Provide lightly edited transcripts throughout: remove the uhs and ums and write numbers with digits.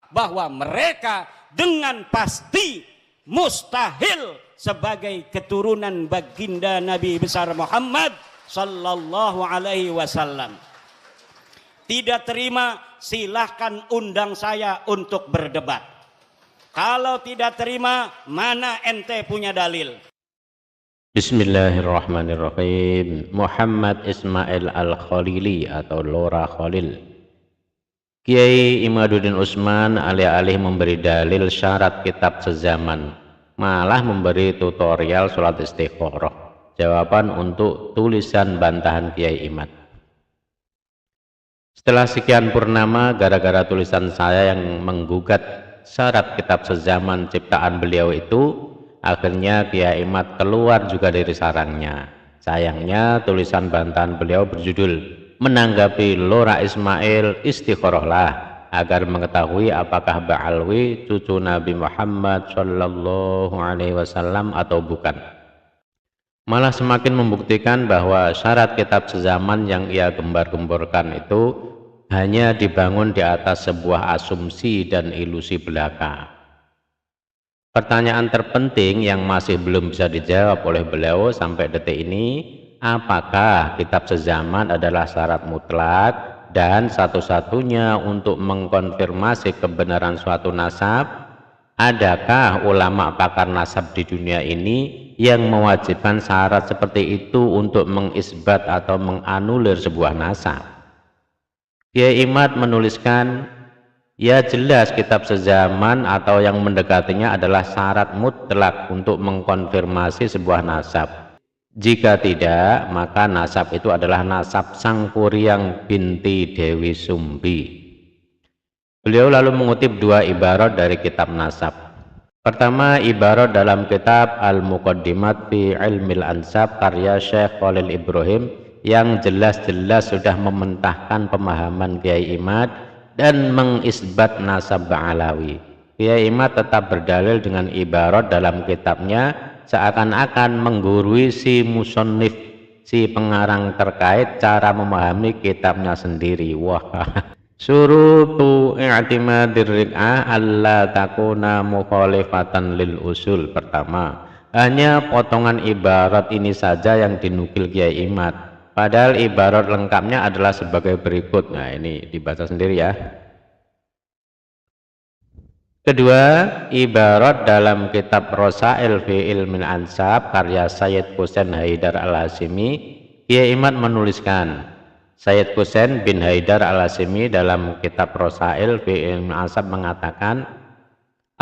bahwa mereka dengan pasti mustahil sebagai keturunan baginda Nabi besar Muhammad sallallahu alaihi wasallam. Tidak terima, silahkan undang saya untuk berdebat. Kalau tidak terima, mana ente punya dalil? Bismillahirrahmanirrahim. Muhammad Ismail Al-Khalili atau Lora Khalil. Kiai Imaduddin Utsman alih-alih memberi dalil syarat kitab sezaman, malah memberi tutorial sholat istikharah, jawaban untuk tulisan bantahan Kiai Imad. Setelah sekian purnama gara-gara tulisan saya yang menggugat syarat kitab sezaman ciptaan beliau itu, akhirnya Kiai Imad keluar juga dari sarangnya. Sayangnya tulisan bantahan beliau berjudul menanggapi Lora Ismail istikharahlah agar mengetahui apakah Ba'alwi cucu Nabi Muhammad Shallallahu Alaihi Wasallam atau bukan. Malah semakin membuktikan bahwa syarat kitab sezaman yang ia gembar-gemborkan itu hanya dibangun di atas sebuah asumsi dan ilusi belaka. Pertanyaan terpenting yang masih belum bisa dijawab oleh beliau sampai detik ini, apakah kitab sezaman adalah syarat mutlak dan satu-satunya untuk mengkonfirmasi kebenaran suatu nasab? Adakah ulama pakar nasab di dunia ini yang mewajibkan syarat seperti itu untuk mengisbat atau menganulir sebuah nasab? Kiai Imad menuliskan, ya jelas kitab sezaman atau yang mendekatinya adalah syarat mutlak untuk mengkonfirmasi sebuah nasab. Jika tidak, maka nasab itu adalah nasab Sang Kuryang binti Dewi Sumbi. Beliau lalu mengutip dua ibarat dari kitab nasab. Pertama, ibarat dalam kitab Al-Muqaddimat fi Ilmil Ansab karya Syekh Khalil Ibrahim yang jelas-jelas sudah mementahkan pemahaman Kiai Imad dan mengisbat nasab Ba'alawi. Kiai Imad tetap berdalil dengan ibarat dalam kitabnya seakan-akan menggurui si musannif, si pengarang terkait cara memahami kitabnya sendiri. Wah, surutu i'timadir rik'ah alla takuna mukhalifatan lil usul. Pertama, hanya potongan ibarat ini saja yang dinukil Kiai Imad, padahal ibarat lengkapnya adalah sebagai berikut. Nah, ini dibaca sendiri ya. Kedua, ibarat dalam kitab Rosail fi Ilmin Ansab karya Sayyid Husain Haidar Al-Hashimi, Kiai Imad menuliskan, Sayyid Husain bin Haidar Al-Hashimi dalam kitab Rosail fi Ilmin Ansab mengatakan,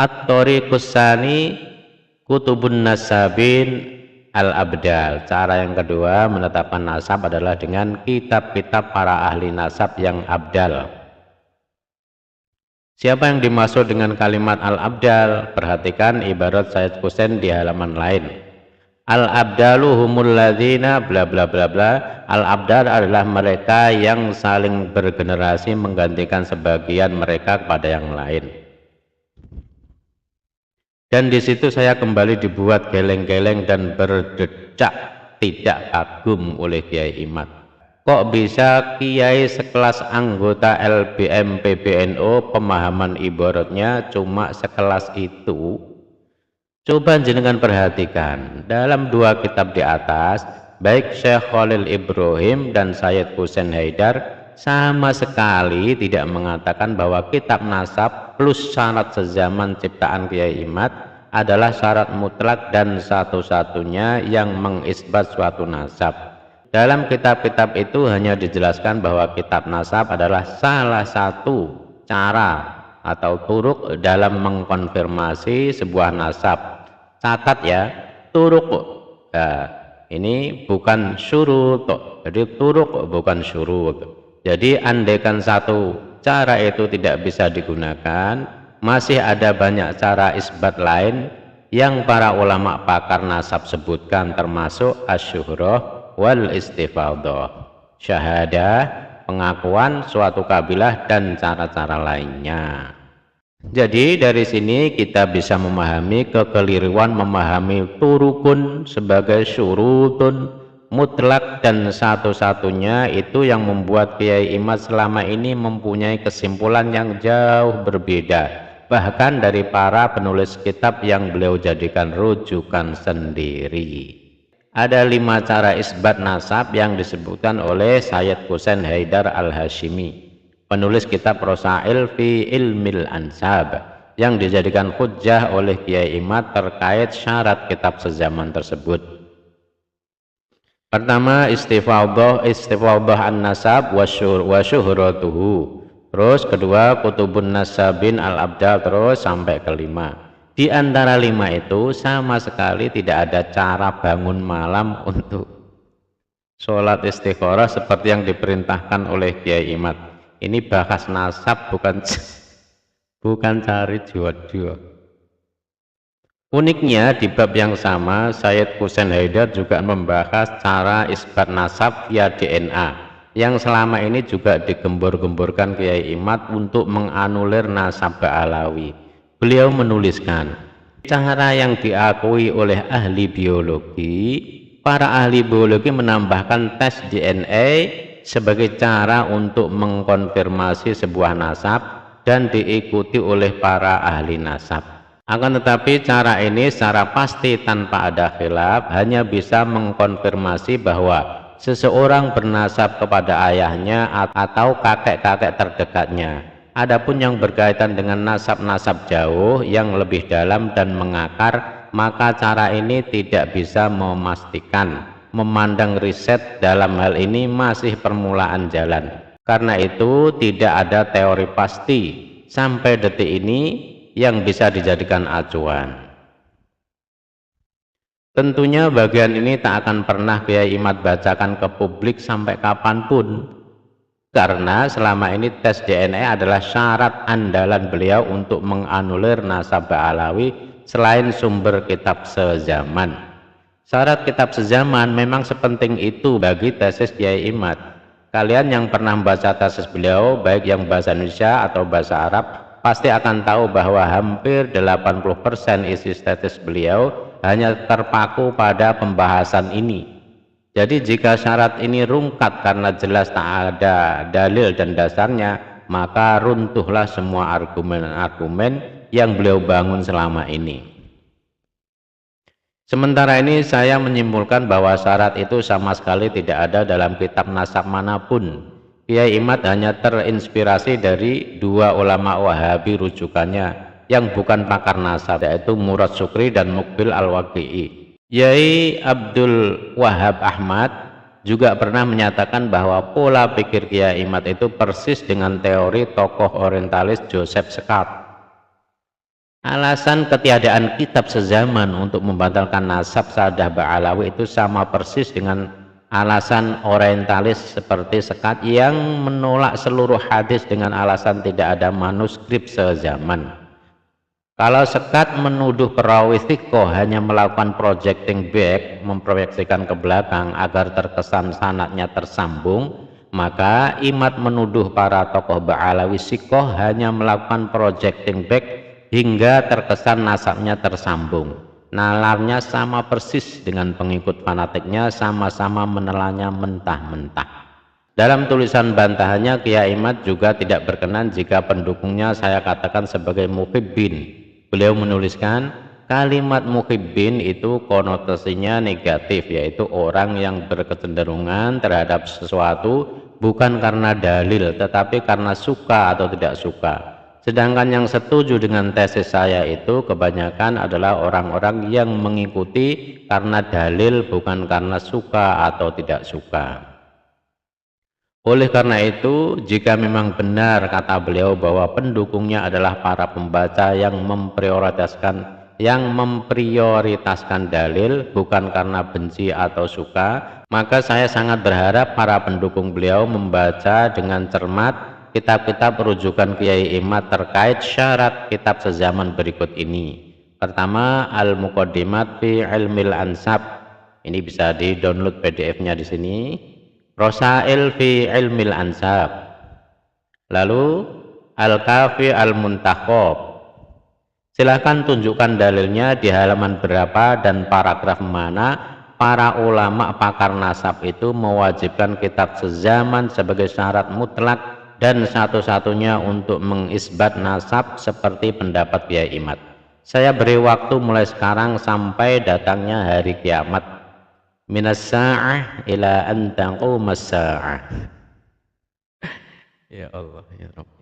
At-Tariqus Tsani Kutubun Nasabin Al-Abdal. Cara yang kedua menetapkan nasab adalah dengan kitab-kitab para ahli nasab yang abdal. Siapa yang dimaksud dengan kalimat al-abdal? Perhatikan ibarat Sayyid Husain di halaman lain. Al-abdalu humul ladzina bla bla bla bla. Al-abdal adalah mereka yang saling bergenerasi menggantikan sebagian mereka kepada yang lain. Dan di situ saya kembali dibuat geleng-geleng dan berdecak tidak kagum oleh Kiai Imad. Kok bisa kiai sekelas anggota LBM PBNU pemahaman ibaratnya cuma sekelas itu? Coba jenengan perhatikan dalam dua kitab di atas, baik Syekh Khalil Ibrahim dan Sayyid Husain Haidar sama sekali tidak mengatakan bahwa kitab nasab plus syarat sezaman ciptaan Kiai Imad adalah syarat mutlak dan satu-satunya yang mengisbat suatu nasab. Dalam kitab-kitab itu hanya dijelaskan bahwa kitab nasab adalah salah satu cara atau turuk dalam mengkonfirmasi sebuah nasab. Catat ya, turuk. Nah, ini bukan syurut. Jadi turuk bukan syurut. Jadi andaikan satu cara itu tidak bisa digunakan, masih ada banyak cara isbat lain yang para ulama pakar nasab sebutkan, termasuk asyuhrah wal istifadah, syahadah, pengakuan suatu kabilah dan cara-cara lainnya. Jadi dari sini kita bisa memahami kekeliruan memahami turukun sebagai syurutun, mutlak dan satu-satunya, itu yang membuat Kiai Imad selama ini mempunyai kesimpulan yang jauh berbeda bahkan dari para penulis kitab yang beliau jadikan rujukan sendiri. Ada 5 cara isbat nasab yang disebutkan oleh Sayyid Husain Haidar Al-Hashimi, penulis kitab Rosail fi Ilmil Ansab, yang dijadikan hujjah oleh Kiai Imad terkait syarat kitab sezaman tersebut. Pertama, istifadhah an-nasab wa syuhratuhu. Terus kedua, kutubun nasabin al-abdal, terus sampai kelima. Di antara 5 itu sama sekali tidak ada cara bangun malam untuk sholat istikharah seperti yang diperintahkan oleh Kiai Imad. Ini bahas nasab, bukan cari jodoh. Uniknya di bab yang sama, Sayyid Husain Haidar juga membahas cara isbat nasab via DNA yang selama ini juga digembur-gemburkan Kiai Imad untuk menganulir nasab Ba'alawi. Beliau menuliskan, cara yang diakui oleh ahli biologi, para ahli biologi menambahkan tes DNA sebagai cara untuk mengkonfirmasi sebuah nasab dan diikuti oleh para ahli nasab. Akan tetapi cara ini secara pasti tanpa ada khilaf hanya bisa mengkonfirmasi bahwa seseorang bernasab kepada ayahnya atau kakek-kakek terdekatnya. Adapun yang berkaitan dengan nasab-nasab jauh yang lebih dalam dan mengakar, maka cara ini tidak bisa memastikan. Memandang riset dalam hal ini masih permulaan jalan. Karena itu tidak ada teori pasti sampai detik ini yang bisa dijadikan acuan. Tentunya bagian ini tak akan pernah Kiai Imad bacakan ke publik sampai kapanpun, karena selama ini tes DNA adalah syarat andalan beliau untuk menganulir nasab Ba'alawi selain sumber kitab sezaman. Syarat kitab sezaman memang sepenting itu bagi tesis Kiai Imad. Kalian yang pernah membaca tesis beliau, baik yang bahasa Indonesia atau bahasa Arab, pasti akan tahu bahwa hampir 80% isi tesis beliau hanya terpaku pada pembahasan ini. Jadi jika syarat ini rungkat karena jelas tak ada dalil dan dasarnya, maka runtuhlah semua argumen-argumen yang beliau bangun selama ini. Sementara ini saya menyimpulkan bahwa syarat itu sama sekali tidak ada dalam kitab nasab manapun. Kiai Imad hanya terinspirasi dari 2 ulama Wahabi rujukannya yang bukan pakar nasab, yaitu Murad Sukri dan Mukbil Al-Waqi'i. Yai Abdul Wahab Ahmad juga pernah menyatakan bahwa pola pikir Kiai Imad itu persis dengan teori tokoh orientalis Joseph Scott. Alasan ketiadaan kitab sezaman untuk membatalkan nasab Sadah Ba'alawi itu sama persis dengan alasan orientalis seperti Scott yang menolak seluruh hadis dengan alasan tidak ada manuskrip sezaman. Kalau Scott menuduh perawi thiqah hanya melakukan projecting back, memproyeksikan ke belakang agar terkesan sanadnya tersambung, maka Imad menuduh para tokoh Ba'alawi thiqah hanya melakukan projecting back hingga terkesan nasabnya tersambung. Nalarnya sama persis dengan pengikut fanatiknya, sama-sama menelannya mentah-mentah. Dalam tulisan bantahannya, Kiai Imad juga tidak berkenan jika pendukungnya saya katakan sebagai muhibbin. Beliau menuliskan, kalimat muhibbin itu konotasinya negatif, yaitu orang yang berkecenderungan terhadap sesuatu bukan karena dalil, tetapi karena suka atau tidak suka. Sedangkan yang setuju dengan tesis saya itu kebanyakan adalah orang-orang yang mengikuti karena dalil bukan karena suka atau tidak suka. Oleh karena itu, jika memang benar kata beliau bahwa pendukungnya adalah para pembaca yang memprioritaskan dalil bukan karena benci atau suka, maka saya sangat berharap para pendukung beliau membaca dengan cermat kitab-kitab rujukan Kiai Imad terkait syarat kitab sezaman berikut ini. Pertama, Al-Muqaddimat fi Ilmil Ansab. Ini bisa di-download PDF-nya di sini. Rosail fi Ilmil Ansab. Lalu Al-Kafi Al-Muntakhab. Silahkan tunjukkan dalilnya di halaman berapa dan paragraf mana para ulama pakar nasab itu mewajibkan kitab sezaman sebagai syarat mutlak dan satu-satunya untuk mengisbat nasab seperti pendapat Kiai Imad. Saya beri waktu mulai sekarang sampai datangnya hari kiamat. Minas sa'ah ila an taqumas sa'ah. Ya Allah ya Rabbi.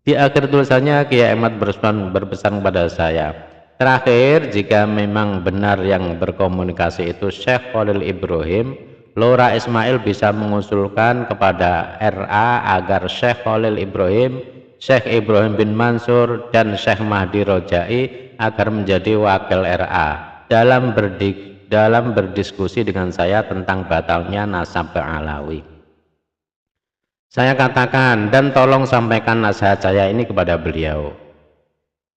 Di akhir tulisannya Kiai Imad berpesan kepada saya, terakhir, jika memang benar yang berkomunikasi itu Syekh Khalil Ibrahim, Lora Ismail bisa mengusulkan kepada RA agar Syekh Khalil Ibrahim, Syekh Ibrahim bin Mansur, dan Syekh Mahdi Rojai agar menjadi wakil RA dalam berdiskusi dengan saya tentang batalnya nasab Alawi. Saya katakan, dan tolong sampaikan nasihat saya ini kepada beliau.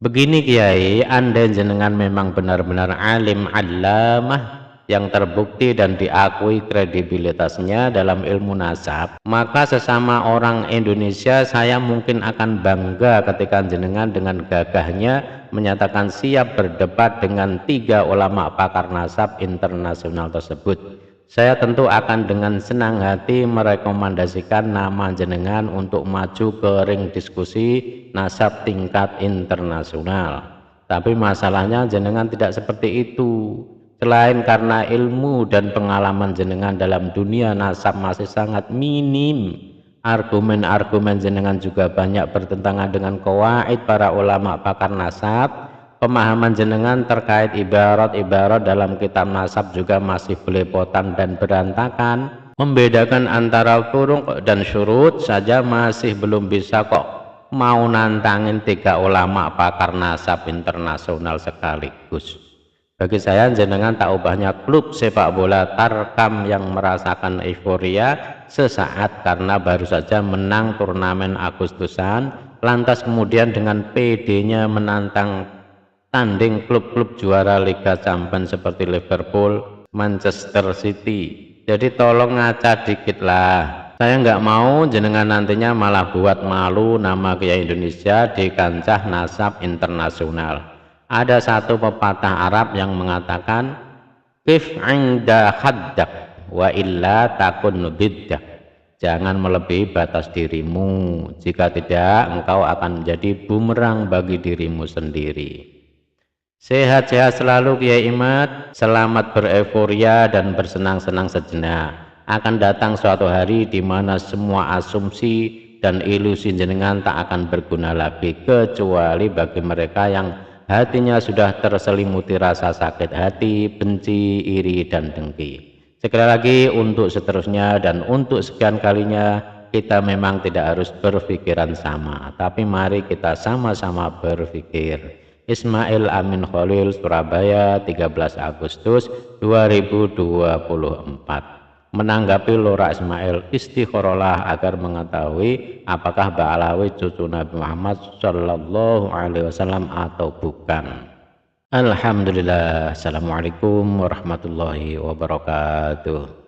Begini Kiai, Anda jenengan memang benar-benar alim allamah yang terbukti dan diakui kredibilitasnya dalam ilmu nasab, maka sesama orang Indonesia saya mungkin akan bangga ketika jenengan dengan gagahnya menyatakan siap berdebat dengan 3 ulama pakar nasab internasional tersebut. Saya tentu akan dengan senang hati merekomendasikan nama jenengan untuk maju ke ring diskusi nasab tingkat internasional. Tapi masalahnya jenengan tidak seperti itu. Selain karena ilmu dan pengalaman jenengan dalam dunia nasab masih sangat minim, argumen-argumen jenengan juga banyak bertentangan dengan qawaid para ulama pakar nasab. Pemahaman jenengan terkait ibarat-ibarat dalam kitab nasab juga masih belepotan dan berantakan. Membedakan antara turuq dan syurut saja masih belum bisa kok mau nantangin 3 ulama pakar nasab internasional sekaligus. Bagi saya jenengan tak ubahnya klub sepak bola Tarkam yang merasakan euforia sesaat karena baru saja menang turnamen Agustusan, lantas kemudian dengan PD-nya menantang tanding klub-klub juara Liga Champions seperti Liverpool, Manchester City. Jadi tolong ngaca dikit lah. Saya nggak mau jenengan nantinya malah buat malu nama Kiai Indonesia di kancah nasab internasional. Ada satu pepatah Arab yang mengatakan, "Qif 'inda haddak wa illa takun biddak." Jangan melebihi batas dirimu. Jika tidak, engkau akan menjadi bumerang bagi dirimu sendiri. Sehat-sehat selalu Kiai Imad, selamat bereforia dan bersenang-senang sejenak. Akan datang suatu hari di mana semua asumsi dan ilusi jenengan tak akan berguna lagi, kecuali bagi mereka yang hatinya sudah terselimuti rasa sakit hati, benci, iri, dan dengki. Sekali lagi untuk seterusnya dan untuk sekian kalinya, kita memang tidak harus berpikiran sama, tapi mari kita sama-sama berpikir. Ismail Amin Khalil, Surabaya, 13 Agustus 2024. Menanggapi Lora Ismail, istikharahlah agar mengetahui apakah Ba'alawi cucu Nabi Muhammad Sallallahu Alaihi Wasallam atau bukan. Alhamdulillah. Assalamualaikum warahmatullahi wabarakatuh.